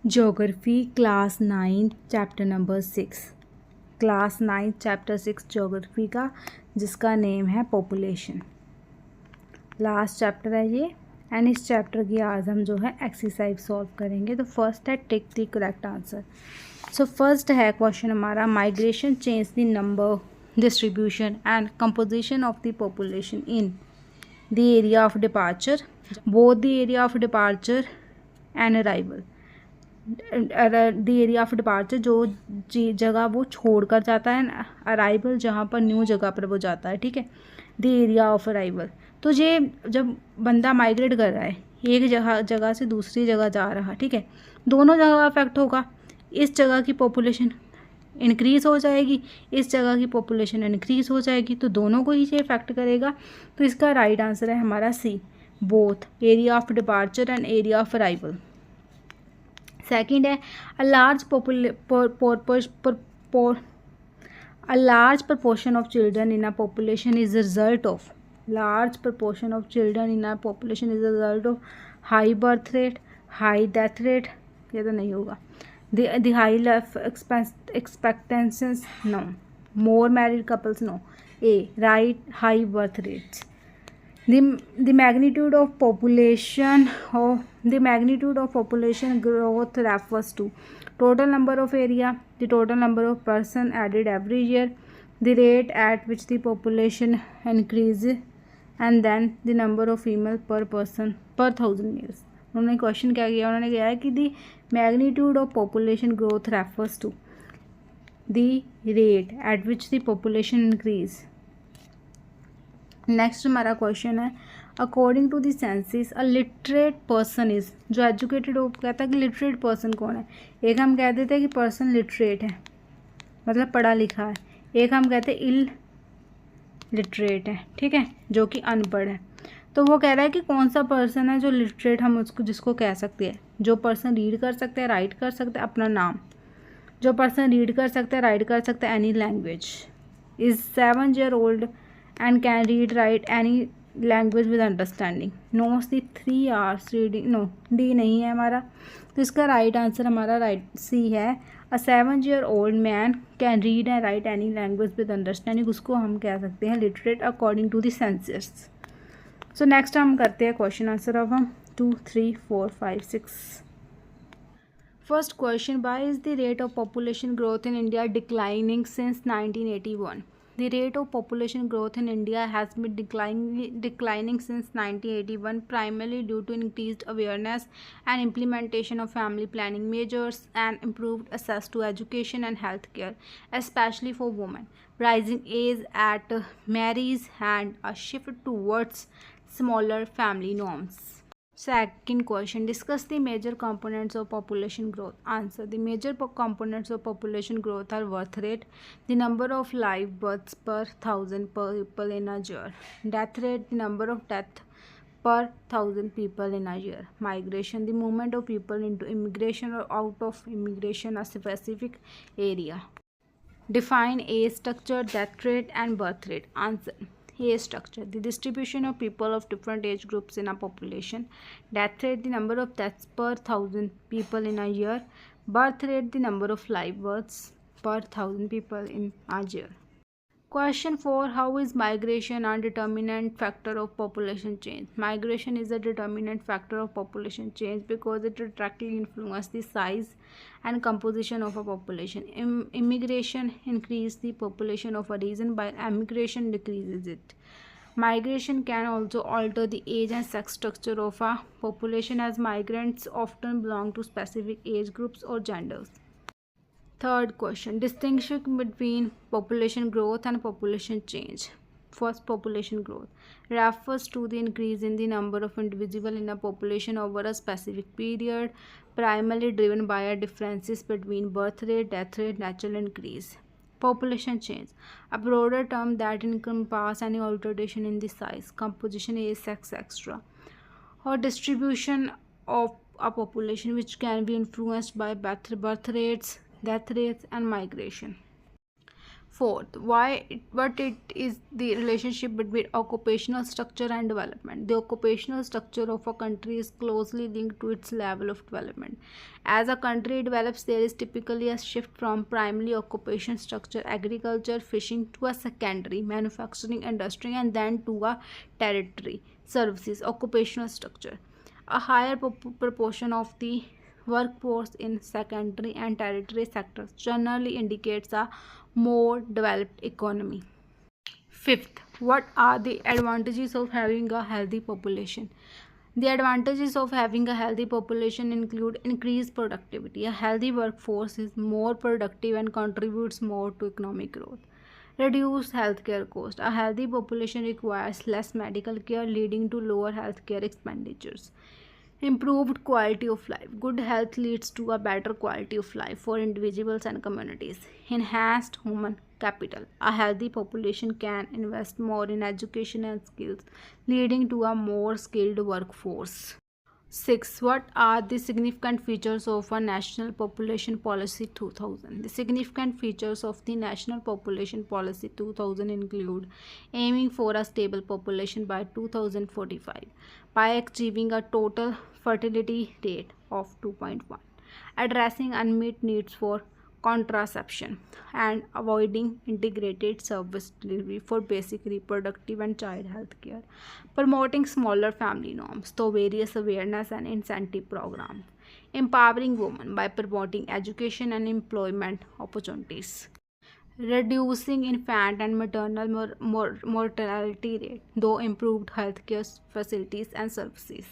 Geography, Class 9, Chapter number 6. Class 9, Chapter 6 Geography का, जिसका name है पॉपुलेशन. लास्ट चैप्टर है ये, एंड इस चैप्टर की आज हम जो है एक्सरसाइज सॉल्व करेंगे. तो फर्स्ट है tick the correct answer. So first है क्वेश्चन हमारा, migration change the number, distribution and composition of the population in the area of departure, both the area of departure and arrival. The area of departure जो जगह वो छोड़ कर जाता है, arrival जहाँ पर न्यू जगह पर वो जाता है. ठीक है, द एरिया ऑफ अराइवल. तो ये जब बंदा माइग्रेट कर रहा है एक जगह से दूसरी जगह जा रहा, ठीक है, दोनों जगह अफेक्ट होगा. इस जगह की पॉपुलेशन इंक्रीज़ हो जाएगी, इस जगह की पॉपुलेशन इंक्रीज़ हो जाएगी, तो दोनों को ही ये इफेक्ट करेगा. तो इसका राइट आंसर है हमारा C, both area of departure and area of arrival. Second है, a large proportion of children in a population is a result of high birth rate, high death rate. ये तो नहीं होगा. The high life expectancies, no. More married couples, no. A, right, high birth rates. The magnitude of population growth refers to total number of area, the total number of person added every year, the rate at which the population increases, and then the number of female per person per 1000 males. उन्होंने question क्या किया, उन्होंने कहा है कि the magnitude of population growth refers to the rate at which the population increase. Next हमारा question है, according to the census a literate person is, जो एजुकेटेड हो कहता है कि लिटरेट पर्सन कौन है. एक हम कह देते हैं कि पर्सन लिटरेट है, मतलब पढ़ा लिखा है. एक हम कहते हैं इल लिटरेट है, ठीक है, जो कि अनपढ़ है. तो वो कह रहा है कि कौन सा पर्सन है जो लिटरेट हम उसको जिसको कह सकते हैं, जो पर्सन रीड कर सकते हैं, राइट कर सकते हैं अपना नाम, जो पर्सन रीड कर सकते हैं, राइट कर सकते हैं any language, is 7 year old and can read write any language with understanding, knows the 3 hours reading. no, D नहीं है हमारा. तो इसका राइट आंसर हमारा राइट सी है, अ 7 year old man can read and write any language with understanding. उसको हम कह सकते हैं literate according to the census. So next हम करते हैं क्वेश्चन आंसर. अब हम 2, 3, 4, 5, 6. First question, why is the rate of population growth in India declining since 1981. The rate of population growth in India has been declining since 1981, primarily due to increased awareness and implementation of family planning measures and improved access to education and health care, especially for women, rising age at marriage, and a shift towards smaller family norms. Second question, discuss the major components of population growth. Answer, the major components of population growth are birth rate, the number of live births per 1000 people in a year, death rate, the number of deaths per 1000 people in a year, migration, the movement of people into immigration or out of immigration a specific area. Define age structure, death rate and birth rate. Answer, age structure, the distribution of people of different age groups in a population. Death rate, the number of deaths per 1000 people in a year. Birth rate, the number of live births per 1000 people in a year. Question 4, how is migration a determinant factor of population change? Migration is a determinant factor of population change because it directly influences the size and composition of a population. Immigration increases the population of a region while emigration decreases it. Migration can also alter the age and sex structure of a population, as migrants often belong to specific age groups or genders. Third question, distinction between population growth and population change. First, population growth refers to the increase in the number of individuals in a population over a specific period, primarily driven by differences between birth rate, death rate, natural increase. Population change, a broader term that encompasses any alteration in the size, composition, age, sex, etc., or distribution of a population which can be influenced by birth rates, death rates and migration. Fourth, what it is the relationship between occupational structure and development. The occupational structure of a country is closely linked to its level of development. As a country develops, there is typically a shift from primary occupation structure, agriculture, fishing, to a secondary, manufacturing, industry, and then to a territory, services, occupational structure. A higher proportion of the workforce in secondary and tertiary sectors generally indicates a more developed economy. Fifth, what are the advantages of having a healthy population? The advantages of having a healthy population include increased productivity. A healthy workforce is more productive and contributes more to economic growth. Reduced healthcare cost. A healthy population requires less medical care, leading to lower healthcare expenditures. Improved quality of life. Good health leads to a better quality of life for individuals and communities. Enhanced human capital. A healthy population can invest more in education and skills, leading to a more skilled workforce. 6. What are the significant features of a National Population Policy 2000? The significant features of the National Population Policy 2000 include aiming for a stable population by 2045 by achieving a total fertility rate of 2.1, addressing unmet needs for contraception, and avoiding integrated service delivery for basic reproductive and child health care, promoting smaller family norms through various awareness and incentive programs, empowering women by promoting education and employment opportunities, reducing infant and maternal mortality rate through improved healthcare facilities and services.